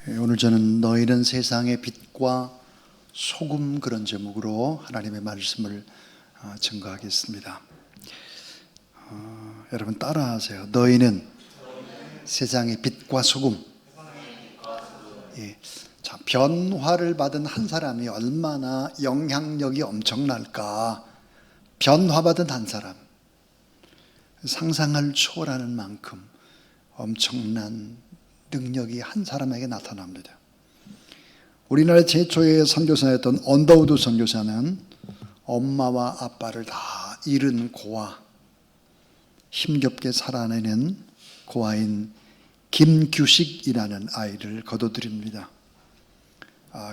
오늘 저는 너희는 세상의 빛과 소금 그런 제목으로 하나님의 말씀을 증거하겠습니다. 여러분 따라하세요. 너희는 세상의 빛과 소금. 예. 자, 변화를 받은 한 사람이 얼마나 영향력이 엄청날까. 변화받은 한 사람, 상상을 초월하는 만큼 엄청난 능력이 한 사람에게 나타납니다. 우리나라 최초의 선교사였던 언더우드 선교사는 엄마와 아빠를 다 잃은 고아, 힘겹게 살아내는 고아인 김규식이라는 아이를 거둬들입니다.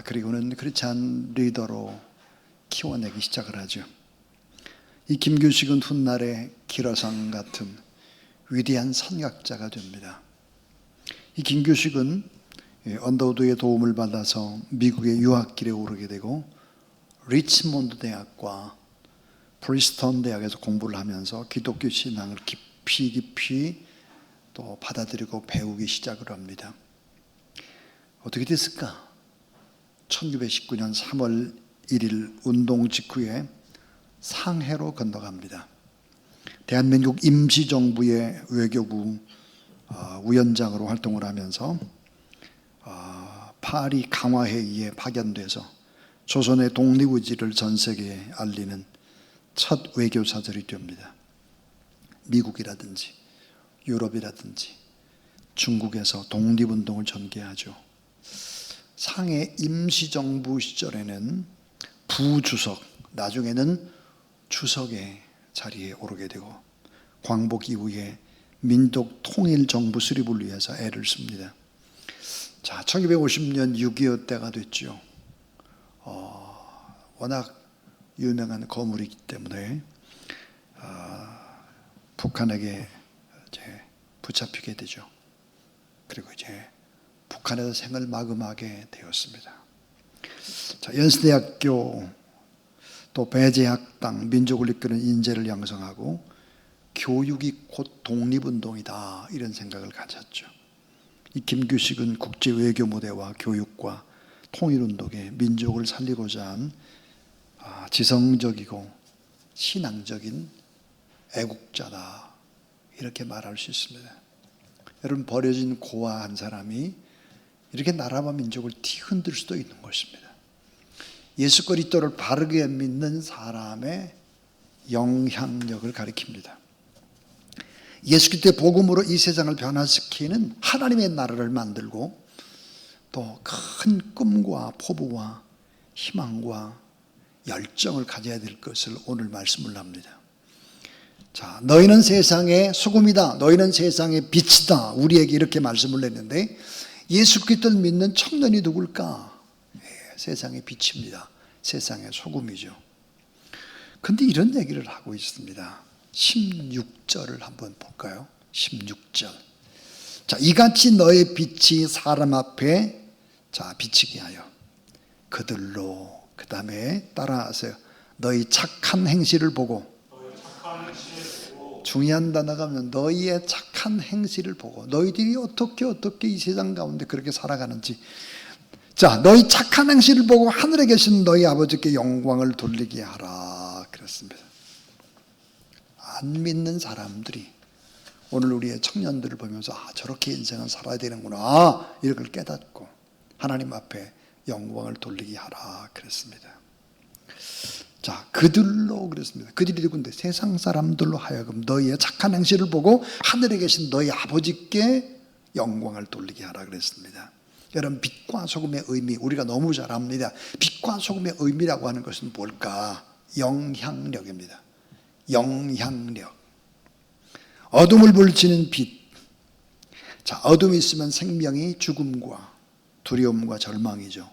그리고는 크리스찬 리더로 키워내기 시작을 하죠. 이 김규식은 훗날에 기라상 같은 위대한 선각자가 됩니다. 이 김규식은 언더우드의 도움을 받아서 미국의 유학길에 오르게 되고 리치몬드 대학과 프리스턴 대학에서 공부를 하면서 기독교 신앙을 깊이 또 받아들이고 배우기 시작을 합니다. 어떻게 됐을까? 1919년 3월 1일 운동 직후에 상해로 건너갑니다. 대한민국 임시정부의 외교부 위원장으로 활동을 하면서 파리 강화회의에 파견돼서 조선의 독립의지를 전 세계에 알리는 첫 외교사절이 됩니다. 미국이라든지 유럽이라든지 중국에서 독립운동을 전개하죠. 상해 임시정부 시절에는 부주석, 나중에는 주석의 자리에 오르게 되고 광복 이후에 민족 통일 정부 수립을 위해서 애를 씁니다. 자, 1950년 6.25 때가 됐죠. 워낙 유명한 거물이기 때문에 북한에게 이제 붙잡히게 되죠. 그리고 이제 북한에서 생을 마감하게 되었습니다. 자, 연세대학교 또 배제학당 민족을 이끄는 인재를 양성하고 교육이 곧 독립운동이다 이런 생각을 가졌죠. 이 김규식은 국제외교 무대와 교육과 통일운동에 민족을 살리고자 한 지성적이고 신앙적인 애국자다 이렇게 말할 수 있습니다. 여러분, 버려진 고아 한 사람이 이렇게 나라와 민족을 뒤흔들 수도 있는 것입니다. 예수 그리스도를 바르게 믿는 사람의 영향력을 가리킵니다. 예수 그리스도의 복음으로 이 세상을 변화시키는 하나님의 나라를 만들고 또 큰 꿈과 포부와 희망과 열정을 가져야 될 것을 오늘 말씀을 합니다. 자, 너희는 세상의 소금이다. 너희는 세상의 빛이다. 우리에게 이렇게 말씀을 했는데 예수 그리스도를 믿는 청년이 누굴까? 세상의 빛입니다. 세상의 소금이죠. 그런데 이런 얘기를 하고 있습니다. 16절을 한번 볼까요? 16절. 자, 이같이 너의 빛이 사람 앞에 비치게 하여 그들로, 그 다음에 따라하세요. 너희 착한 행실을 보고, 중요한 단어가 하면 너희의 착한 행실을 보고, 너희들이 어떻게 이 세상 가운데 그렇게 살아가는지, 자, 너희 착한 행실을 보고 하늘에 계신 너희 아버지께 영광을 돌리게 하라 그랬습니다. 안 믿는 사람들이 오늘 우리의 청년들을 보면서 저렇게 인생을 살아야 되는구나 이걸 깨닫고 하나님 앞에 영광을 돌리게 하라 그랬습니다. 자, 그들로 그랬습니다. 그들이 누군데? 세상 사람들로 하여금 너희의 착한 행실을 보고 하늘에 계신 너희 아버지께 영광을 돌리게 하라 그랬습니다. 여러분, 빛과 소금의 의미 우리가 너무 잘 압니다. 빛과 소금의 의미라고 하는 것은 뭘까? 영향력입니다. 영향력. 어둠을 물리치는 빛. 자, 어둠이 있으면 생명이 죽음과 두려움과 절망이죠.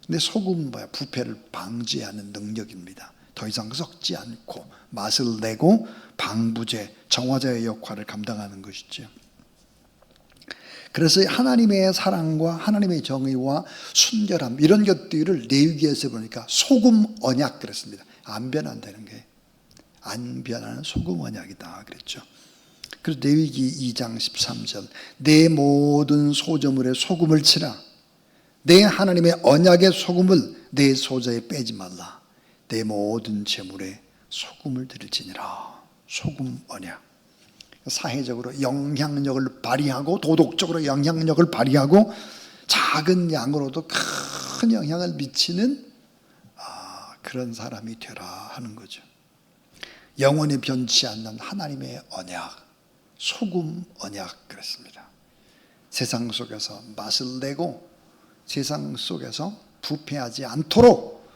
근데 소금은 뭐야? 부패를 방지하는 능력입니다. 더 이상 썩지 않고 맛을 내고 방부제, 정화자의 역할을 감당하는 것이죠. 그래서 하나님의 사랑과 하나님의 정의와 순결함 이런 것들을 레위기에서 보니까 소금 언약 그랬습니다. 안 변한다는 게 안 변하는 소금 언약이다 그랬죠. 그래서 레위기 2장 13절 내 모든 소저물에 소금을 치라. 내 하나님의 언약의 소금을 내 소자에 빼지 말라. 내 모든 재물에 소금을 드릴지니라. 소금 언약. 사회적으로 영향력을 발휘하고 도덕적으로 영향력을 발휘하고 작은 양으로도 큰 영향을 미치는 그런 사람이 되라 하는 거죠. 영원히 변치 않는 하나님의 언약, 소금 언약 그랬습니다. 세상 속에서 맛을 내고 세상 속에서 부패하지 않도록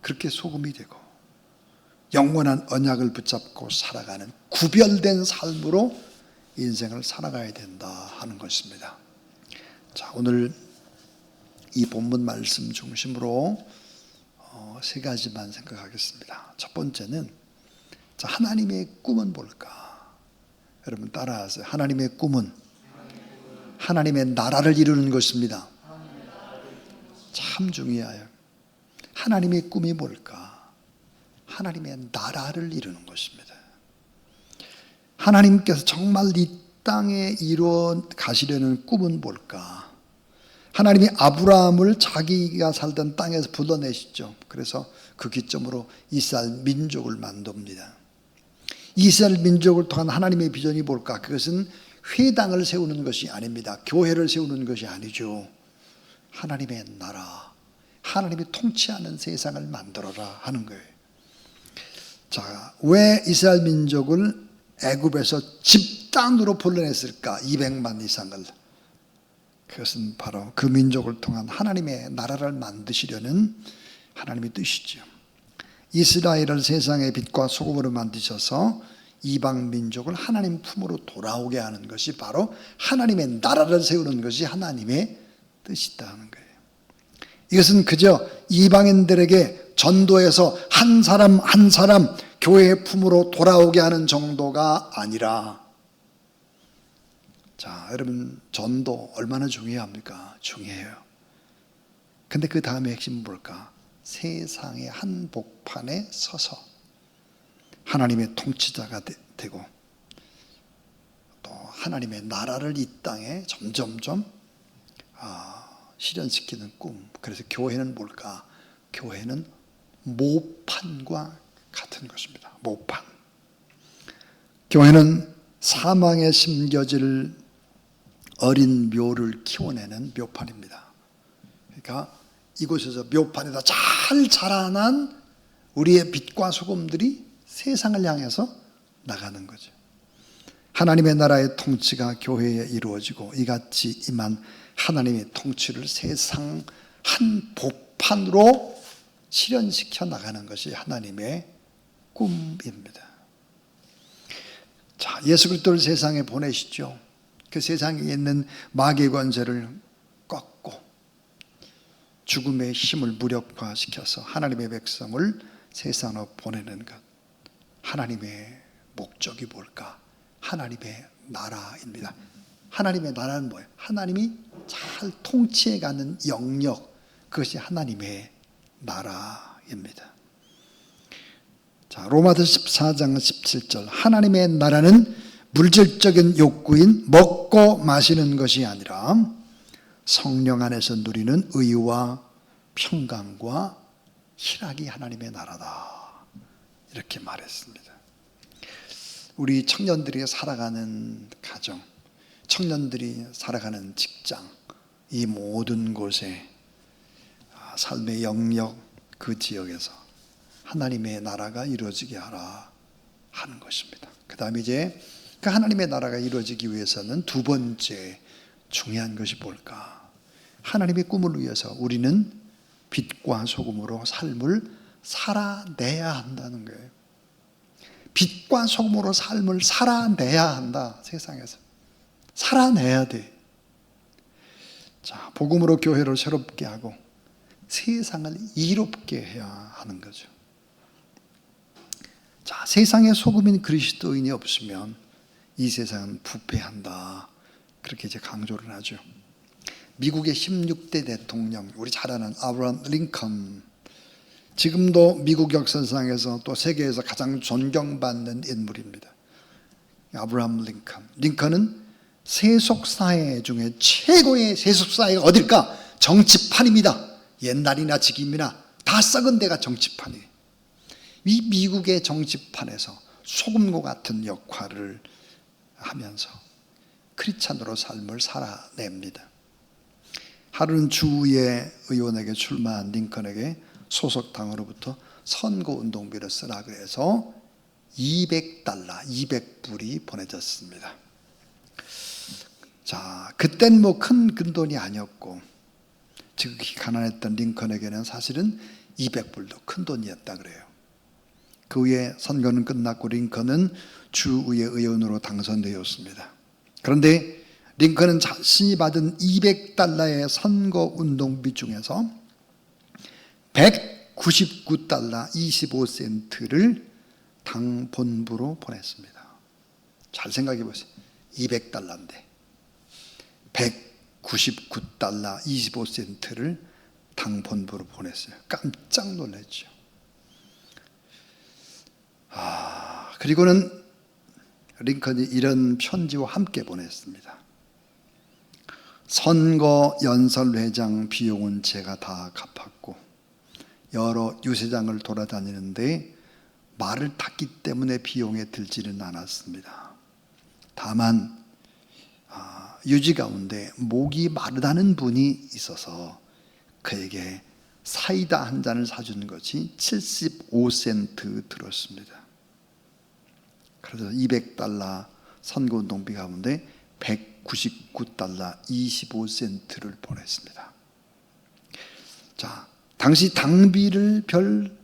그렇게 소금이 되고 영원한 언약을 붙잡고 살아가는 구별된 삶으로 인생을 살아가야 된다 하는 것입니다. 자, 오늘 이 본문 말씀 중심으로 세 가지만 생각하겠습니다. 첫 번째는 하나님의 꿈은 뭘까? 여러분 따라하세요. 하나님의 꿈은 하나님의 나라를 이루는 것입니다. 참 중요해요. 하나님의 꿈이 뭘까? 하나님의 나라를 이루는 것입니다. 하나님께서 정말 이 땅에 이루어 가시려는 꿈은 뭘까? 하나님이 아브라함을 자기가 살던 땅에서 불러내시죠. 그래서 그 기점으로 이스라엘 민족을 만듭니다. 이스라엘 민족을 통한 하나님의 비전이 뭘까? 그것은 회당을 세우는 것이 아닙니다. 교회를 세우는 것이 아니죠. 하나님의 나라, 하나님이 통치하는 세상을 만들어라 하는 거예요. 자, 왜 이스라엘 민족을 애굽에서 집단으로 불러냈을까? 200만 이상을. 그것은 바로 그 민족을 통한 하나님의 나라를 만드시려는 하나님의 뜻이죠. 이스라엘을 세상의 빛과 소금으로 만드셔서 이방 민족을 하나님 품으로 돌아오게 하는 것이 바로 하나님의 나라를 세우는 것이 하나님의 뜻이다는 거예요. 이것은 그저 이방인들에게 전도해서 한 사람 한 사람 교회의 품으로 돌아오게 하는 정도가 아니라, 자, 여러분 전도 얼마나 중요합니까? 중요해요. 근데 그 다음에 핵심은 뭘까? 세상의 한복판에 서서 하나님의 통치자가 되고 또 하나님의 나라를 이 땅에 점점점 실현시키는 꿈. 그래서 교회는 뭘까? 교회는 모판과 같은 것입니다. 모판. 교회는 사망에 심겨질 어린 묘를 키워내는 묘판입니다. 그러니까 이곳에서 묘판에다 잘 자라난 우리의 빛과 소금들이 세상을 향해서 나가는 거죠. 하나님의 나라의 통치가 교회에 이루어지고 이같이 임한 하나님의 통치를 세상 한복판으로 실현시켜 나가는 것이 하나님의 꿈입니다. 자, 예수 그리스도를 세상에 보내시죠. 그 세상에 있는 마귀의 권세를 꺾고 죽음의 힘을 무력화시켜서 하나님의 백성을 세상으로 보내는 것. 하나님의 목적이 뭘까? 하나님의 나라입니다. 하나님의 나라는 뭐예요? 하나님이 잘 통치해가는 영역, 그것이 하나님의 나라입니다. 자, 로마서 14장 17절. 하나님의 나라는 물질적인 욕구인 먹고 마시는 것이 아니라 성령 안에서 누리는 의와 평강과 희락이 하나님의 나라다. 이렇게 말했습니다. 우리 청년들이 살아가는 가정, 청년들이 살아가는 직장, 이 모든 곳에 삶의 영역, 그 지역에서 하나님의 나라가 이루어지게 하라 하는 것입니다. 그 다음에 이제 그 하나님의 나라가 이루어지기 위해서는 두 번째 중요한 것이 뭘까? 하나님의 꿈을 위해서 우리는 빛과 소금으로 삶을 살아내야 한다는 거예요. 빛과 소금으로 삶을 살아내야 한다. 세상에서 살아내야 돼. 자, 복음으로 교회를 새롭게 하고 세상을 이롭게 해야 하는 거죠. 자, 세상에 소금인 그리스도인이 없으면 이 세상은 부패한다. 그렇게 이제 강조를 하죠. 미국의 16대 대통령, 우리 잘 아는 아브라함 링컨, 지금도 미국 역사상에서 또 세계에서 가장 존경받는 인물입니다. 아브라함 링컨. 링컨은 세속사회 중에 최고의 세속사회가 어딜까? 정치판입니다. 옛날이나 지금이나 다 썩은 데가 정치판이에요. 이 미국의 정치판에서 소금과 같은 역할을 하면서 크리스찬으로 삶을 살아냅니다. 하루는 주의 의원에게 출마한 링컨에게 소속당으로부터 선거운동비를 쓰라 그래서 $200, 200불이 보내졌습니다. 자, 그땐 뭐 큰 돈이 아니었고 지극히 가난했던 링컨에게는 사실은 200불도 큰 돈이었다 그래요. 그 후에 선거는 끝났고 링컨은 주의 의원으로 당선되었습니다. 그런데 링컨은 자신이 받은 $200의 선거운동비 중에서 $199 25센트를 당 본부로 보냈습니다. 잘 생각해 보세요. $200인데 $199 25센트를 당 본부로 보냈어요. 깜짝 놀랐죠. 그리고는 링컨이 이런 편지와 함께 보냈습니다. 선거 연설회장 비용은 제가 다 갚았고 여러 유세장을 돌아다니는데 말을 탔기 때문에 비용에 들지는 않았습니다. 다만 유지 가운데 목이 마르다는 분이 있어서 그에게 사이다 한 잔을 사준 것이 75센트 들었습니다. 그래서 $200 선거운동비 가운데 $199 25센트를 보냈습니다. 자, 당시 당비를 별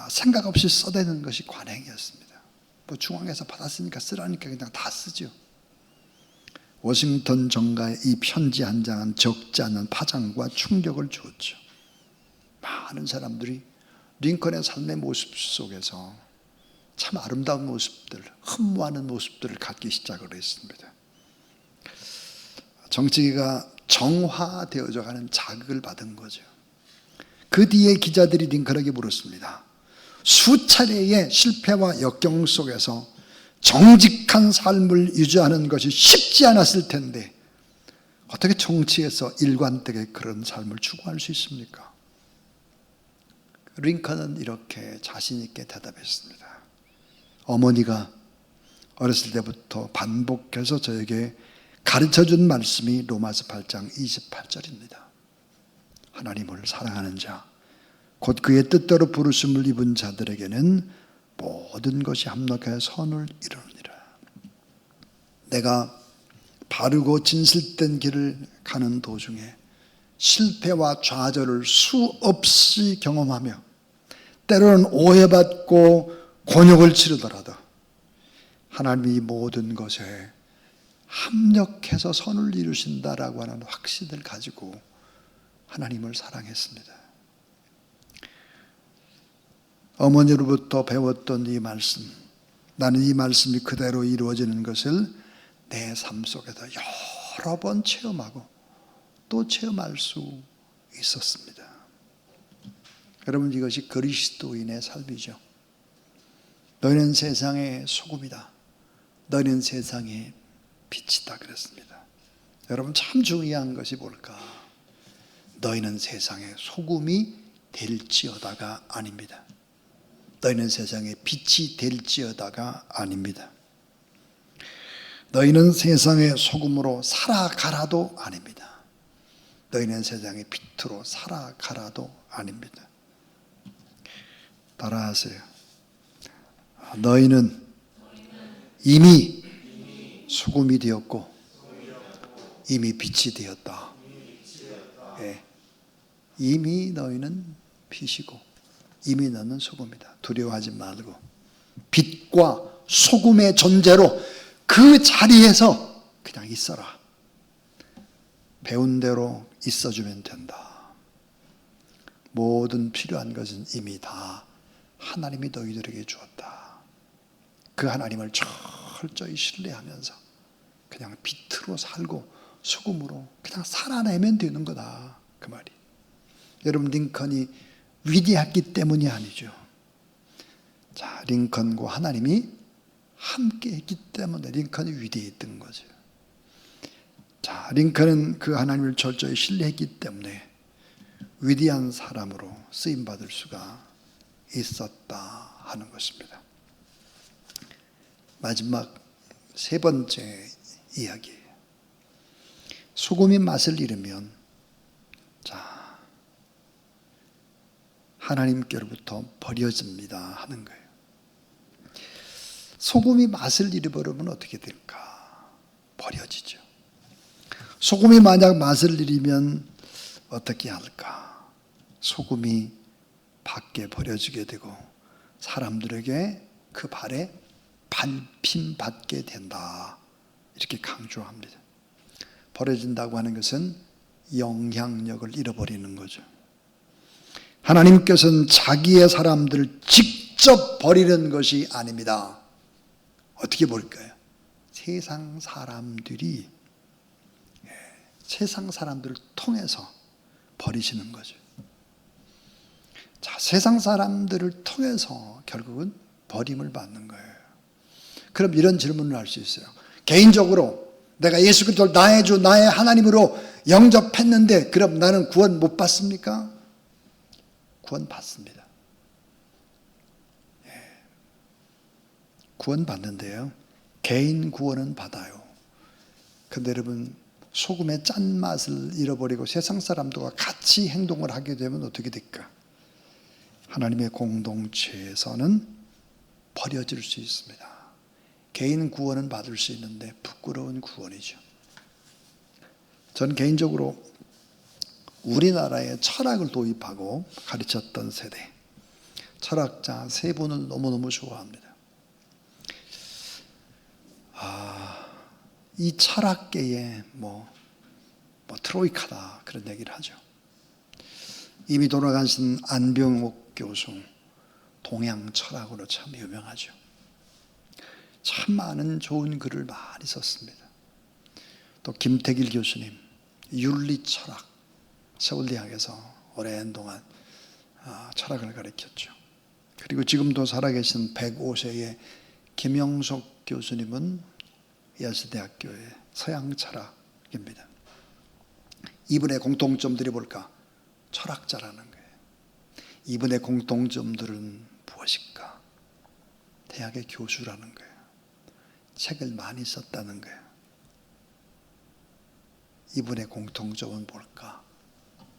생각 없이 써대는 것이 관행이었습니다. 뭐 중앙에서 받았으니까 쓰라니까 그냥 다 쓰죠. 워싱턴 정가의 이 편지 한 장은 적지 않은 파장과 충격을 주었죠. 많은 사람들이 링컨의 삶의 모습 속에서 참 아름다운 모습들, 흠모하는 모습들을 갖기 시작을 했습니다. 정치가 정화되어져 가는 자극을 받은 거죠. 그 뒤에 기자들이 링컨에게 물었습니다. 수차례의 실패와 역경 속에서 정직한 삶을 유지하는 것이 쉽지 않았을 텐데 어떻게 정치에서 일관되게 그런 삶을 추구할 수 있습니까? 링컨은 이렇게 자신 있게 대답했습니다. 어머니가 어렸을 때부터 반복해서 저에게 가르쳐준 말씀이 로마서 8장 28절입니다. 하나님을 사랑하는 자, 곧 그의 뜻대로 부르심을 입은 자들에게는 모든 것이 합력하여 선을 이루느니라. 내가 바르고 진실된 길을 가는 도중에 실패와 좌절을 수없이 경험하며 때로는 오해받고 곤욕을 치르더라도 하나님이 모든 것에 합력해서 선을 이루신다라고 하는 확신을 가지고 하나님을 사랑했습니다. 어머니로부터 배웠던 이 말씀, 나는 이 말씀이 그대로 이루어지는 것을 내 삶 속에서 여러 번 체험하고 또 체험할 수 있었습니다. 여러분, 이것이 그리스도인의 삶이죠. 너희는 세상의 소금이다. 너희는 세상의 빛이다 그랬습니다. 여러분, 참 중요한 것이 뭘까? 너희는 세상의 소금이 될지어다가 아닙니다. 너희는 세상의 빛이 될지어다가 아닙니다. 너희는 세상의 소금으로 살아가라도 아닙니다. 너희는 세상의 빛으로 살아가라도 아닙니다. 따라하세요. 너희는 이미 소금이 되었고 이미 빛이 되었다. 예. 이미 너희는 빛이고 이미 너는 소금이다. 두려워하지 말고 빛과 소금의 존재로 그 자리에서 그냥 있어라. 배운 대로 있어주면 된다. 모든 필요한 것은 이미 다 하나님이 너희들에게 주었다. 그 하나님을 철저히 신뢰하면서 그냥 빛으로 살고 소금으로 그냥 살아내면 되는 거다. 그 말이. 여러분, 링컨이 위대했기 때문이 아니죠. 자, 링컨과 하나님이 함께 했기 때문에 링컨이 위대했던 거죠. 자, 링컨은 그 하나님을 철저히 신뢰했기 때문에 위대한 사람으로 쓰임받을 수가 있었다 하는 것입니다. 마지막 세 번째 이야기예요. 소금이 맛을 잃으면 자, 하나님께로부터 버려집니다 하는 거예요. 소금이 맛을 잃어버리면 어떻게 될까? 버려지죠. 소금이 만약 맛을 잃으면 어떻게 할까? 소금이 밖에 버려지게 되고 사람들에게 그 발에 밟힘받게 된다. 이렇게 강조합니다. 버려진다고 하는 것은 영향력을 잃어버리는 거죠. 하나님께서는 자기의 사람들을 직접 버리는 것이 아닙니다. 어떻게 버릴까요? 세상 사람들을 통해서 버리시는 거죠. 자, 세상 사람들을 통해서 결국은 버림을 받는 거예요. 그럼 이런 질문을 할 수 있어요. 개인적으로 내가 예수 그리스도를 나의 주, 나의 하나님으로 영접했는데 그럼 나는 구원 못 받습니까? 구원 받습니다. 구원 받는데요. 개인 구원은 받아요. 근데 여러분 소금의 짠맛을 잃어버리고 세상 사람들과 같이 행동을 하게 되면 어떻게 될까? 하나님의 공동체에서는 버려질 수 있습니다. 개인 구원은 받을 수 있는데 부끄러운 구원이죠. 전 개인적으로 우리나라에 철학을 도입하고 가르쳤던 세대, 철학자 세 분을 너무너무 좋아합니다. 이 철학계의 트로이카다 그런 얘기를 하죠. 이미 돌아가신 안병옥 교수, 동양 철학으로 참 유명하죠. 참 많은 좋은 글을 많이 썼습니다. 또 김태길 교수님, 윤리철학, 서울대학에서 오랜 동안 철학을 가르쳤죠. 그리고 지금도 살아계신 105세의 김영석 교수님은 예수대학교의 서양철학입니다. 이분의 공통점들이 뭘까? 철학자라는 거예요. 이분의 공통점들은 무엇일까? 대학의 교수라는 거예요. 책을 많이 썼다는 거예요. 이분의 공통점은 뭘까?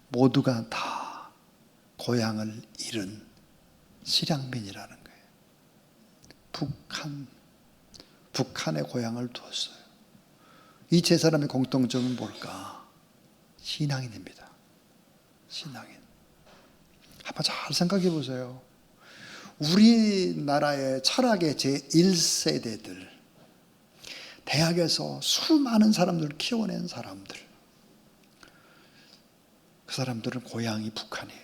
모두가 다 고향을 잃은 실향민이라는 거예요. 북한에 고향을 두었어요. 이 세 사람의 공통점은 뭘까? 신앙인입니다. 신앙인. 한번 잘 생각해 보세요. 우리나라의 철학의 제1세대들, 대학에서 수많은 사람들을 키워낸 사람들, 그 사람들은 고향이 북한이에요.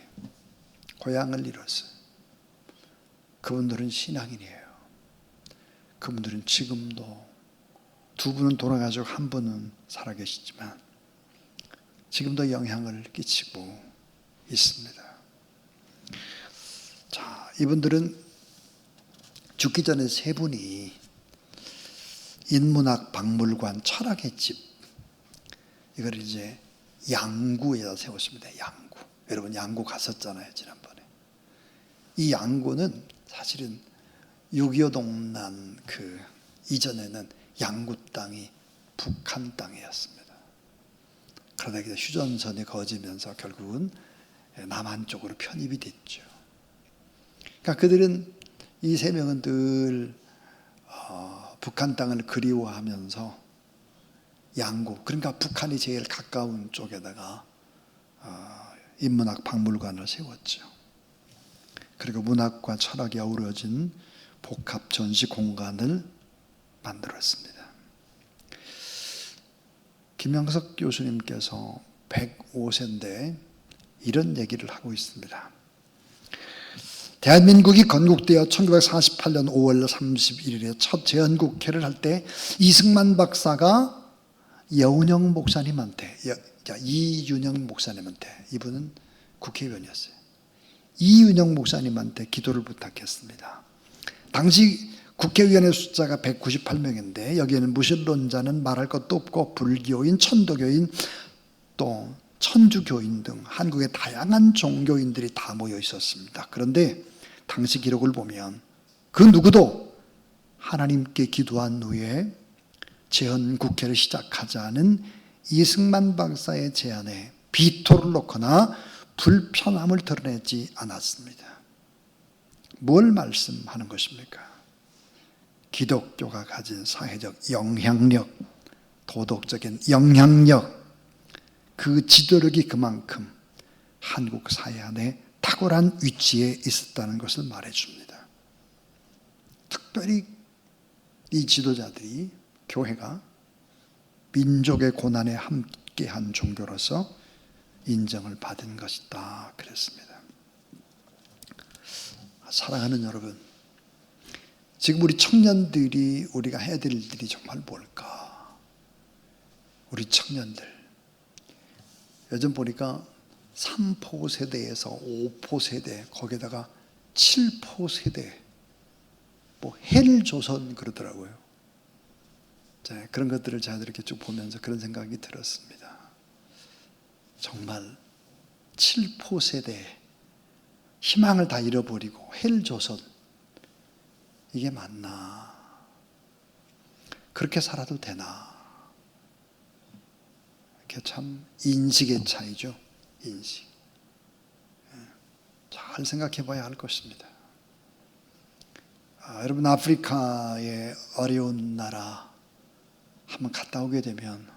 고향을 잃었어요. 그분들은 신앙인이에요. 그분들은 지금도 두 분은 돌아가시고 한 분은 살아계시지만 지금도 영향을 끼치고 있습니다. 자, 이분들은 죽기 전에 세 분이 인문학 박물관 철학의 집, 이걸 이제 양구에다 세웠습니다. 양구. 여러분 양구 갔었잖아요, 지난번에. 이 양구는 사실은 6.25 동란 그 이전에는 양구 땅이 북한 땅이었습니다. 그러다 휴전선이 거지면서 결국은 남한 쪽으로 편입이 됐죠. 그러니까 그들은 이 세 명은 늘 북한 땅을 그리워하면서 양구, 그러니까 북한이 제일 가까운 쪽에다가 인문학 박물관을 세웠죠. 그리고 문학과 철학이 어우러진 복합 전시 공간을 만들었습니다. 김영석 교수님께서 105세인데 이런 얘기를 하고 있습니다. 대한민국이 건국되어 1948년 5월 31일에 첫 재헌국회를 할 때 이승만 박사가 여운형 목사님한테, 이윤영 목사님한테, 이분은 국회의원이었어요. 이윤영 목사님한테 기도를 부탁했습니다. 당시 국회의원의 숫자가 198명인데 여기에는 무신론자는 말할 것도 없고 불교인, 천도교인, 또 천주교인 등 한국의 다양한 종교인들이 다 모여 있었습니다. 그런데 당시 기록을 보면 그 누구도 하나님께 기도한 후에 재헌국회를 시작하자는 이승만 박사의 제안에 비토를 놓거나 불편함을 드러내지 않았습니다. 뭘 말씀하는 것입니까? 기독교가 가진 사회적 영향력, 도덕적인 영향력, 그 지도력이 그만큼 한국 사회 안에 탁월한 위치에 있었다는 것을 말해줍니다. 특별히 이 지도자들이 교회가 민족의 고난에 함께한 종교로서 인정을 받은 것이다 그랬습니다. 사랑하는 여러분, 지금 우리 청년들이 우리가 해야 될 일들이 정말 뭘까? 우리 청년들 요즘 보니까 3포 세대에서 5포 세대, 거기다가 7포 세대, 뭐 헬조선 그러더라고요. 자, 그런 것들을 제가 이렇게 쭉 보면서 그런 생각이 들었습니다. 정말 7포 세대, 희망을 다 잃어버리고 헬조선, 이게 맞나? 그렇게 살아도 되나? 이게 참 인식의 차이죠. 인식. 잘 생각해 봐야 할 것입니다. 여러분, 아프리카의 어려운 나라 한번 갔다 오게 되면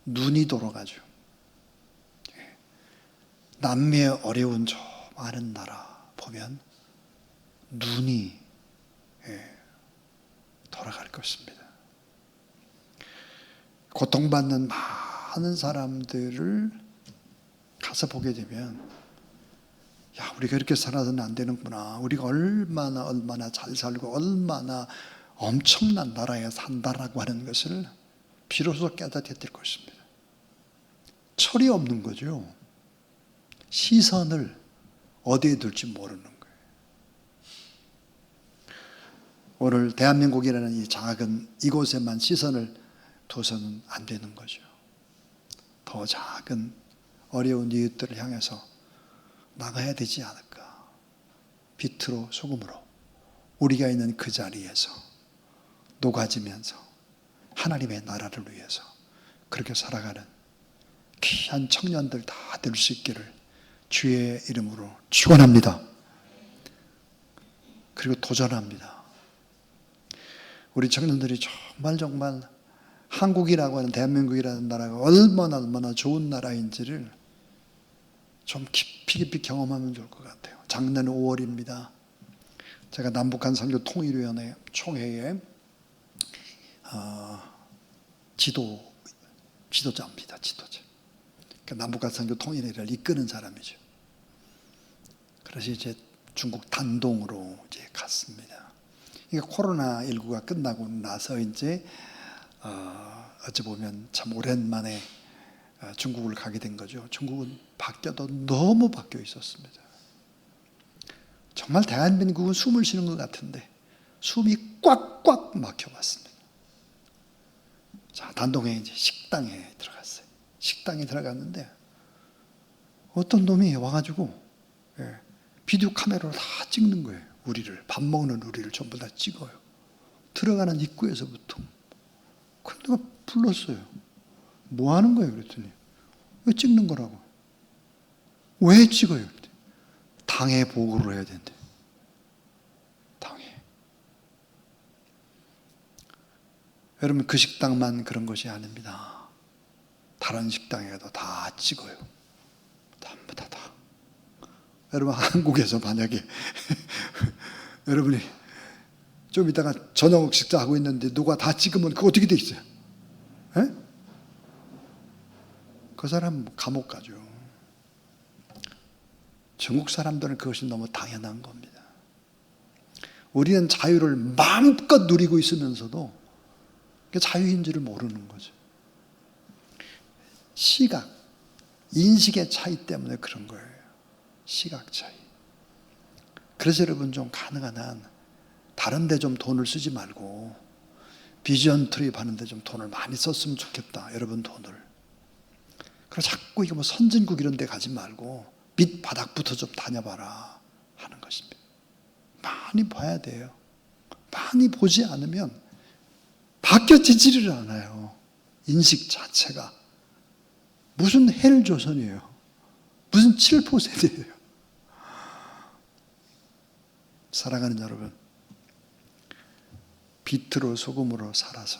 눈이 돌아가죠. 남미의 어려운 저 많은 나라 보면 눈이 돌아갈 것입니다. 고통받는 많은 사람들을 가서 보게 되면, 야, 우리가 이렇게 살아서는 안 되는구나. 우리가 얼마나 잘 살고 얼마나 엄청난 나라에 산다라고 하는 것을 비로소 깨닫게 될 것입니다. 철이 없는 거죠. 시선을 어디에 둘지 모르는 거예요. 오늘 대한민국이라는 이 작은 이곳에만 시선을 둬서는 안 되는 거죠. 더 작은 어려운 이웃들을 향해서 나가야 되지 않을까. 빛으로 소금으로 우리가 있는 그 자리에서 녹아지면서 하나님의 나라를 위해서 그렇게 살아가는 귀한 청년들 다 될 수 있기를 주의 이름으로 축원합니다. 그리고 도전합니다. 우리 청년들이 정말 한국이라고 하는, 대한민국이라는 나라가 얼마나 좋은 나라인지를 좀 깊이 경험하면 좋을 것 같아요. 작년 5월입니다. 제가 남북한 선교 통일위원회 총회에 지도자입니다. 지도자. 그러니까 남북한 선교 통일회를 이끄는 사람이죠. 그래서 이제 중국 단동으로 이제 갔습니다. 이게 코로나19가 끝나고 나서 이제 어찌 보면 참 오랜만에 중국을 가게 된 거죠. 중국은 바뀌어도 너무 바뀌어 있었습니다. 정말 대한민국은 숨을 쉬는 것 같은데 숨이 꽉꽉 막혀봤습니다. 자, 단동에 이제 식당에 들어갔어요. 식당에 들어갔는데 어떤 놈이 와가지고 비디오 카메라로 다 찍는 거예요. 우리를, 밥 먹는 우리를 전부 다 찍어요. 들어가는 입구에서부터. 그래서 내가 불렀어요. 뭐 하는 거예요? 그랬더니 왜 찍는 거라고. 왜 찍어요? 당에 보고를 해야 된대. 당에. 여러분, 그 식당만 그런 것이 아닙니다. 다른 식당에 가도 다 찍어요. 전부 다. 여러분, 한국에서 만약에 여러분이 좀 이따가 저녁 식사하고 있는데 누가 다 찍으면 그거 어떻게 돼 있어요? 에? 그 사람 감옥 가죠. 중국 사람들은 그것이 너무 당연한 겁니다. 우리는 자유를 마음껏 누리고 있으면서도 그게 자유인지를 모르는 거죠. 시각, 인식의 차이 때문에 그런 거예요. 시각 차이. 그래서 여러분, 좀 가능한 한 다른 데 좀 돈을 쓰지 말고 비전 트립 하는데 좀 돈을 많이 썼으면 좋겠다. 여러분 돈을. 그래서 자꾸 이거 뭐 선진국 이런 데 가지 말고 밑바닥부터 좀 다녀봐라 하는 것입니다. 많이 봐야 돼요. 많이 보지 않으면 바뀌어지지를 않아요. 인식 자체가. 무슨 헬조선이에요. 무슨 7포 세대예요. 사랑하는 여러분, 빛으로 소금으로 살아서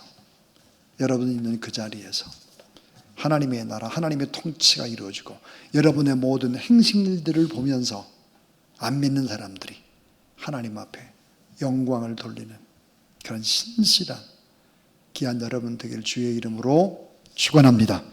여러분이 있는 그 자리에서 하나님의 나라, 하나님의 통치가 이루어지고 여러분의 모든 행실들을 보면서 안 믿는 사람들이 하나님 앞에 영광을 돌리는 그런 신실한 귀한 여러분 되길 주의 이름으로 축원합니다.